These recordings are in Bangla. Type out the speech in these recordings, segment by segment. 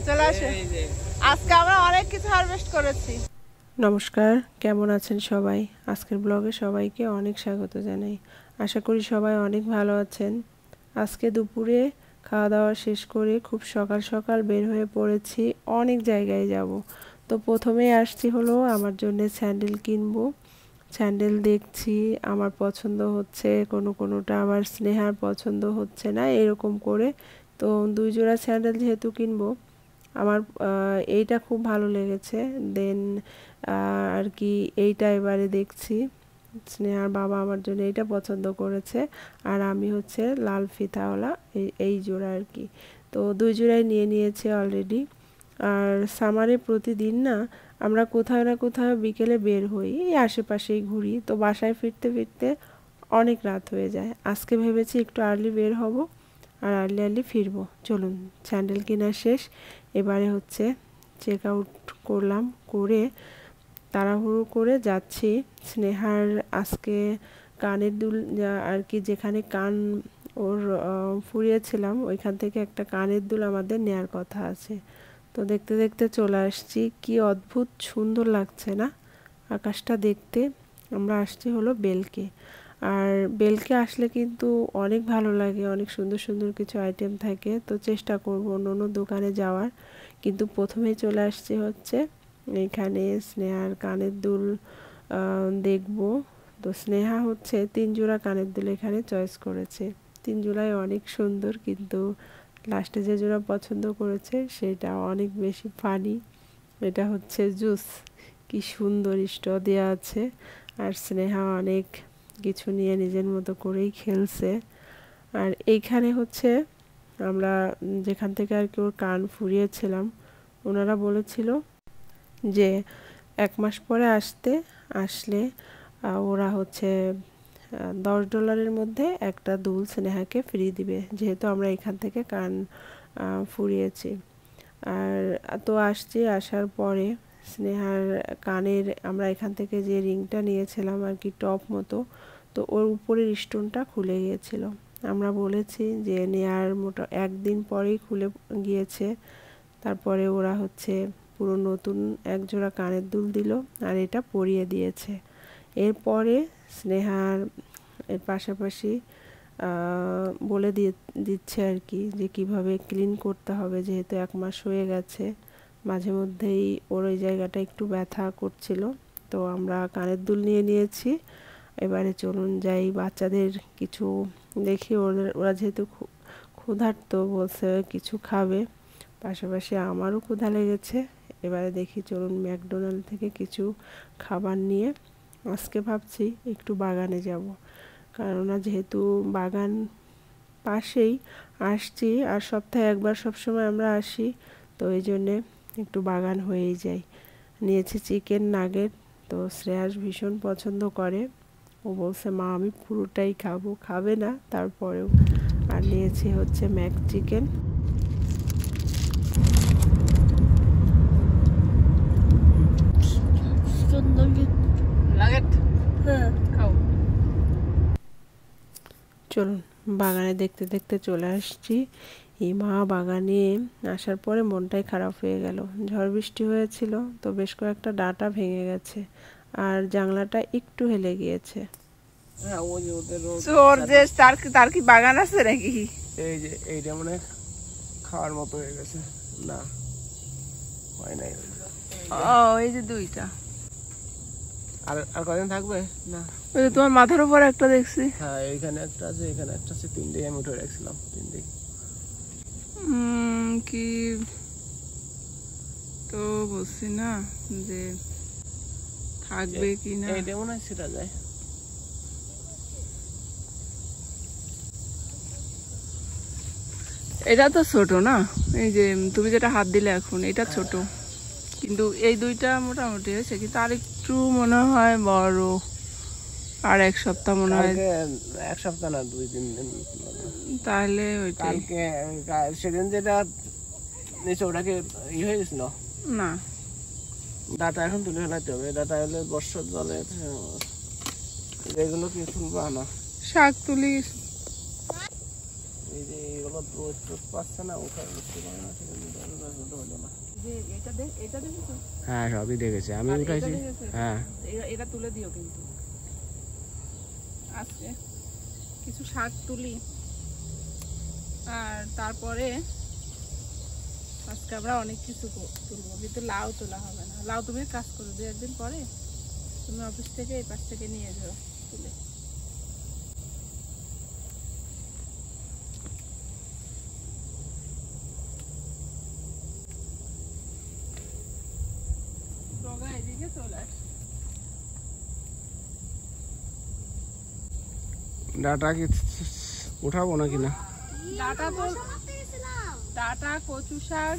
চলে আসে। আজকে আমরা অনেক কিছু হারভেস্ট করেছি। নমস্কার, কেমন আছেন সবাই? আজকের ব্লগে সবাইকে অনেক স্বাগত জানাই। আশা করি সবাই অনেক ভালো আছেন। আজকে দুপুরে খাওয়া দাওয়া শেষ করে খুব সকাল সকাল বের হয়ে পড়েছি, অনেক জায়গায় যাব। তো প্রথমেই আসছি হলো আমার জন্য স্যান্ডেল কিনবো। স্যান্ডেল দেখছি, আমার পছন্দ হচ্ছে, কোনোটা আবার স্নেহার পছন্দ হচ্ছে না, এরকম করে। তো 2 জোড়া স্যান্ডেল যেহেতু কিনবো, আমার এইটা খুব ভালো লেগেছে। দেন আর কি এইটা এবারে দেখছি, স্নেহার বাবা আমার জন্য এইটা পছন্দ করেছে, আর আমি হচ্ছে লাল ফিতাওয়ালা এই জোড়া আর কি। তো 2 জোড়াই নিয়ে নিয়েছে অলরেডি। আর সামারে প্রতিদিন না আমরা কোথাও না কোথাও বিকেলে বের হই, এই আশেপাশেই ঘুরি, তো বাসায় ফিরতে ফিরতে অনেক রাত হয়ে যায়। আজকে ভেবেছি একটু আর্লি বের হব আর আর্লি ফিরবো। চলুন, স্যান্ডেল কেনা শেষ, এবারে হচ্ছে চেক আউট করলাম, করে তাড়াহুড়ো করে যাচ্ছি। স্নেহার আজকে কানের দুল আর কি, যেখানে কান ওর ফুরিয়েছিলাম ওইখান থেকে একটা কানের দুল আমাদের নেয়ার কথা আছে। তো দেখতে দেখতে চলে আসছি। কি অদ্ভুত সুন্দর লাগছে না আকাশটা দেখতে। আমরা আসছি হলো বেলকে, আর বেলকে আসলে কিন্তু অনেক ভালো লাগে, অনেক সুন্দর সুন্দর কিছু আইটেম থাকে। তো চেষ্টা করব অন্য দোকানে যাওয়ার, কিন্তু প্রথমেই চলে আসছি হচ্ছে এইখানে স্নেহার কানের দুল দেখব। তো স্নেহা হচ্ছে 3 জোড়া কানের দুল এখানে চয়েস করেছে। 3 জোড়াই অনেক সুন্দর, কিন্তু লাস্টে যে জোড়া পছন্দ করেছে সেটা অনেক বেশি ফানি। এটা হচ্ছে জুস, কি সুন্দর স্ট্র দেওয়া আছে, আর স্নেহা অনেক কিছু নিয়ে নিজের মতো করেই খেলছে। আর এইখানে হচ্ছে আমরা যেখান থেকে আর কি ওর কান ফুরিয়েছিলাম, ওনারা বলেছিল যে 1 মাস পরে আসলে ওরা হচ্ছে $10 মধ্যে একটা দুল স্নেহাকে ফ্রি দিবে, যেহেতু আমরা এখান থেকে কান ফুরিয়েছি। আর তো আসছি, আসার পরে স্নেহার কানের আমরা এখান থেকে যে রিংটা নিয়েছিলাম আর কি, টপ মতো, তো ওর উপরের স্টোনটা খুলে গিয়েছিল। আমরা বলেছি যে নেয়ার মোটা 1 দিন পরেই খুলে গিয়েছে। তারপরে ওরা হচ্ছে পুরো নতুন 1 জোড়া কানের দুল দিল আর এটা পরিয়ে দিয়েছে। এরপরে স্নেহার এর পাশাপাশি বলে দিচ্ছে আর কি যে কিভাবে ক্লিন করতে হবে, যেহেতু 1 মাস হয়ে গেছে। মাঝে মধ্যেই ওর ওই জায়গাটা একটু ব্যথা করছিল। তো আমরা কানের দুল নিয়ে নিয়েছি। এবারে চলুন যাই, বাচ্চাদের কিছু দেখি, ওরা যেহেতু ক্ষুধার্ত বলছে কিছু খাবে, পাশাপাশি আমারও ক্ষুধা লেগেছে। এবারে দেখি, চলুন ম্যাকডোনাল্ড থেকে কিছু খাবার নিয়ে আজকে ভাবছি একটু বাগানে যাব, কেননা যেহেতু বাগান পাশেই আসছি, আর সপ্তাহে একবার সবসময় আমরা আসি, তো এই জন্যে একটু বাগান হয়েই যায়। নিয়েছি চিকেন নাগেট, তো শ্রেয়াস ভীষণ পছন্দ করে, ও বলছে মা আমি পুরোটাই খাবো, খাবে না তারপরেও। আর নিয়েছি হচ্ছে ম্যাক চিকেন। চলুন বাগানে দেখতে দেখতে চলে আসছি। এই মা, বাগানে আসার পরে মনটাই খারাপ হয়ে গেল। ঝড় বৃষ্টি হয়েছিল, তো বেশ কয়েকটা ডাঁটা ভেঙে গেছে, আর জানলাটা একটু হেলে গিয়েছে। তার কি বাগান আছে নাকি? এই যে এইটা মানে খাওয়ার মতো হয়ে গেছে না, হয় নাই। এই যে 2টা। আর কয়দিন থাকবে না? ওই তোমার মাথার উপর একটা দেখছি। হ্যাঁ, এইখানে একটা আছে, এখানে একটা আছে, 3 আমি উঠে রাখছিলাম 3 কি তো বুঝছি না যে থাকবে কি না। এইটা মনে হয় সেটা যায়। এটা তো ছোট না, এই যে তুমি যেটা হাত দিলে এখন, এটা ছোট, কিন্তু এই 2টা মোটামুটি হয়েছে, কিন্তু আরেকটু মনে হয় বড়। আর 1 সপ্তাহ মনে হয়। 1 সপ্তাহ না, 2-3 দিন। তাহলে ওইটাই। সেদিন যেটা নিচে ওটাকে হয়ে গেছিল না, ডাটা এখন তুলে ফেলাতে হবে। ডাটা হলে বর্ষার জলে এগুলো কি তুলবা না? শাক তুলি। এই যে এগুলো রোদ টোদ পাচ্ছে না, ওখানে উঠতে পারে না, সেটা হলো না। হ্যাঁ সবই দেখেছি আমি, উঠাইছি। হ্যাঁ এটা তুলে দিও কিন্তু। আজকে কিছু শাক তুলি, আর তারপরে আজকে আমরা অনেক কিছু তুলবো, কিন্তু লাউ তোলা হবে না। লাউ তুমি কাজ করো, 2 একদিন পরে তুমি অফিস থেকে এই পাশ থেকে নিয়ে যাও তুলে। এদিকে চলে আস। ডাটা কি উঠাবো নাকি না? ডাটা তো, ডাটা, কচু শাক,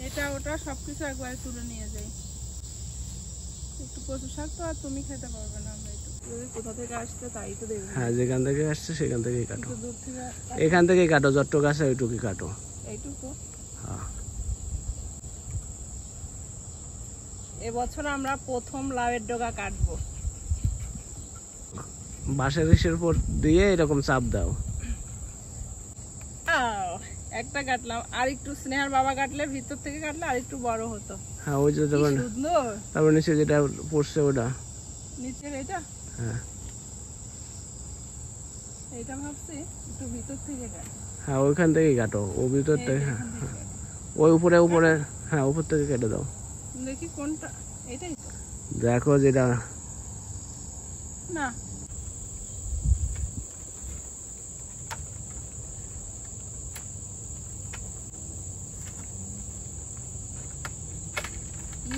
এটা ওটা সবকিছু একবারে তুলে নিয়ে যাই। একটু কচু শাক তো আর তুমি খেতে পারবে না, আমরা একটু কোথা থেকে আসছে তাই তো দেখবো। হ্যাঁ যেখান থেকে আসছে সেখান থেকেই কাটো, দূর থেকে এখান থেকেই কাটো, যতটুকু আছে ওইটুকুই কাটো। এইটুকু। হ্যাঁ এবছর আমরা প্রথম লাউয়ের ডগা কাটবো। বাঁশের ইসের উপর দিয়ে এরকম চাপ দাও। একটা কাটলাম, আর একটু স্নেহার বাবা কাটলে, ভিতর থেকে কাটলে আর একটু বড় হতো। হ্যাঁ ওই যে যখন সুন্দর। তারপর নিচে যেটা পড়ছে ওটা, নিচের এটা, হ্যাঁ এইটা ভাবছি একটু ভিতর থেকে কাট। হ্যাঁ ওইখান থেকেই কাটো, ও ভিতরটা। হ্যাঁ ওই উপরে উপরে, হ্যাঁ উপর থেকে কেটে দাও। দেখি কোনটা, এটাই তো দেখো যেটা না।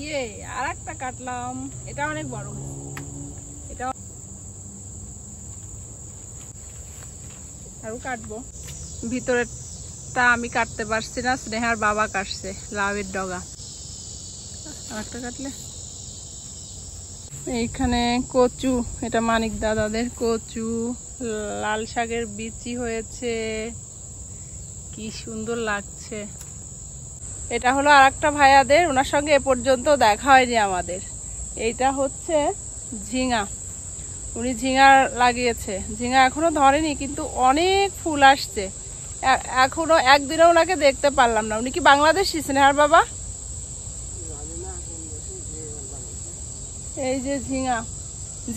ইয়ে আর একটা কাটলাম, এটা অনেক বড় হয়েছে। এটা আরো কাটবো। ভিতরেরটা আমি কাটতে পারছি না, স্নেহার বাবা কাটছে লাউয়ের ডগা। আরেকটা কাটলে। এইখানে কচু, এটা মানিক দাদাদের কচু, লাল শাকের বিচি হয়েছে, কি সুন্দর লাগছে। এটা হলো আরেকটা ভাইয়াদের, ওনার সঙ্গে এ পর্যন্ত দেখা হয়নি আমাদের। এইটা হচ্ছে ঝিঙা, উনি ঝিঙা লাগিয়েছে। ঝিঙা এখনো ধরেনি, কিন্তু অনেক ফুল আসছে। এখনো একদিনও ওনাকে দেখতে পারলাম না। উনি কি বাংলাদেশি স্নেহার বাবা? এই যে ঝিঙা,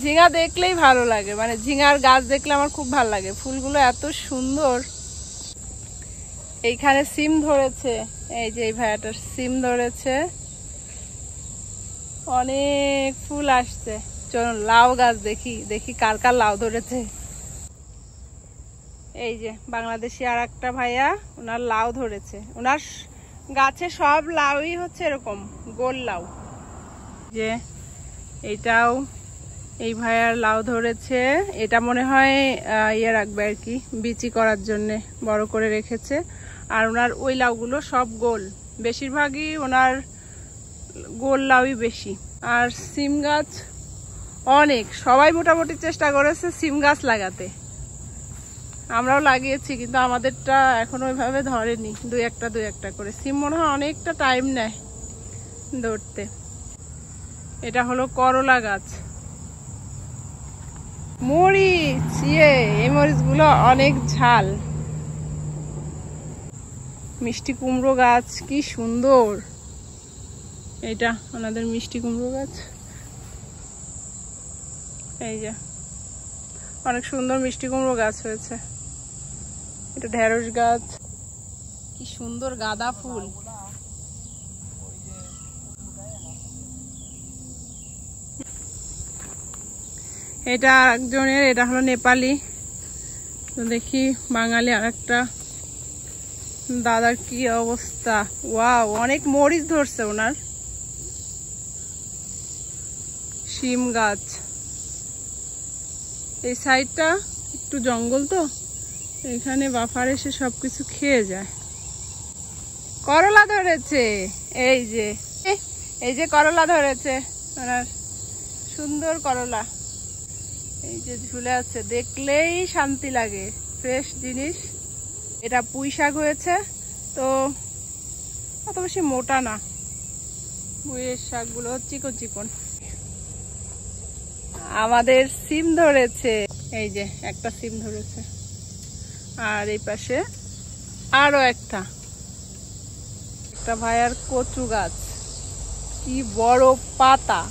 ঝিঙা দেখলেই ভালো লাগে, মানে ঝিঙার গাছ দেখলে আমার খুব ভালো লাগে, ফুলগুলো এত সুন্দর। এইখানে সিম ধরেছে, এই যে এই ভাইয়াটার সিম ধরেছে, অনেক ফুল আসছে। চলুন লাউ গাছ দেখি, দেখি কার কার লাউ ধরেছে। এই যে বাংলাদেশি আর একটা ভাইয়া, ওনার লাউ ধরেছে। ওনার গাছে সব লাউই হচ্ছে এরকম গোল লাউ। যে এইটাও এই ভাইয়ার লাউ ধরেছে, এটা মনে হয় ইয়ে রাখবে আর কি, বিচি করার জন্য বড় করে রেখেছে। আর ওনার ওই লাউগুলো সব গোল, বেশিরভাগই ওনার গোল লাউই বেশি। আর সিম গাছ অনেক, সবাই মোটামুটি চেষ্টা করেছে সিম গাছ লাগাতে, আমরাও লাগিয়েছি, কিন্তু আমাদেরটা এখনো ওইভাবে ধরেনি। দুই একটা করে সিম মনে হয় অনেকটা টাইম নেয় ধরতে। এটা হলো করলা গাছ, মরিচ, এই মরিচগুলো অনেক ঝাল। মিষ্টি কুমড়ো গাছ, কি সুন্দর। এটা ওনাদের মিষ্টি কুমড়ো গাছ, এই যে অনেক সুন্দর মিষ্টি কুমড়ো গাছ হয়েছে। এটা ঢেঁড়স গাছ, কি সুন্দর গাঁদা ফুল। এটা একজনের, এটা হলো নেপালি। তো দেখি বাঙালি আরেকটা দাদার কি অবস্থা। ওয়াও, অনেক মরিচ ধরছে ওনার। শিম গাছ, এই সাইডটা একটু জঙ্গল, তো এখানে বাফার এসে সবকিছু খেয়ে যায়। করলা ধরেছে, এই যে করলা ধরেছে ওনার, সুন্দর করলা, এই যে ঝুলে আছে, দেখলেই শান্তি লাগে, ফ্রেশ জিনিস। এটা পুঁই শাক হয়েছে, তো অত বেশি মোটা না, পুঁইয়ের শাকগুলো চিকন চিকন। আমাদের সিম ধরেছে, এই যে একটা সিম ধরেছে, আর এই পাশে আরো একটা ভাইয়ার কচু গাছ, কি বড় পাতা,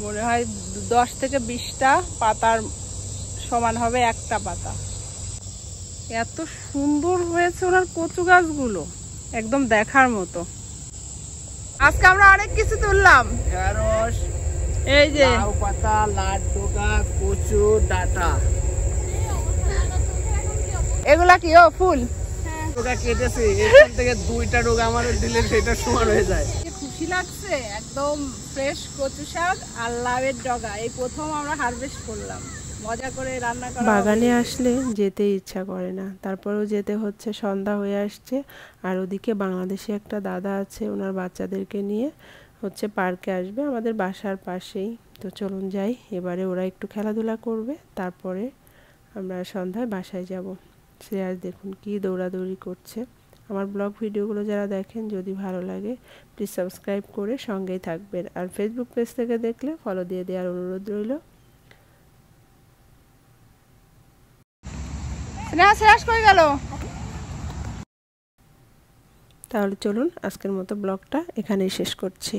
মনে হয় 10 থেকে 20টা পাতার সমান হবে একটা পাতা। এত সুন্দর হয়েছে ওনার কচু গাছগুলো, একদম দেখার মতো। আজকে আমরা অনেক কিছু তুললাম, ঢেঁড়স, এই যে লাউ পাতা, লাট ডোকা, কচু ডাটা। এগুলা কি? ও ফুল। ডোকা কেটেছি, এখান থেকে 2টা ডোকা আমাদের দিলে সেটা সমান হয়ে যায়। খুশি লাগছে, একদম ফ্রেশ কচু শাক আর লাউয়ের ডগা এই প্রথম আমরা হারভেস্ট করলাম। মজা করে রান্না করা। বাগানে আসলে যেতে ইচ্ছা করে না, তারপরেও যেতে হচ্ছে। সন্ধ্যা হয়ে আসছে আর ওদিকে বাংলাদেশে একটা দাদা আছে, ওনার বাচ্চাদেরকে নিয়ে হচ্ছে পার্কে আসবে আমাদের বাসার পাশেই। তো চলুন যাই, এবারে ওরা একটু খেলাধুলা করবে, তারপরে আমরা সন্ধ্যায় বাসায় যাব। সে আজ দেখুন কি দৌড়াদৌড়ি করছে। আমার ব্লগ ভিডিওগুলো যারা দেখেন, যদি ভালো লাগে প্লিজ সাবস্ক্রাইব করে সঙ্গেই থাকবেন, আর ফেসবুক পেজ থেকে দেখলে ফলো দিয়ে দেওয়ার অনুরোধ রইল। শেষ করে গেল। তাহলে চলুন আজকের মতো ব্লগটা এখানেই শেষ করছি।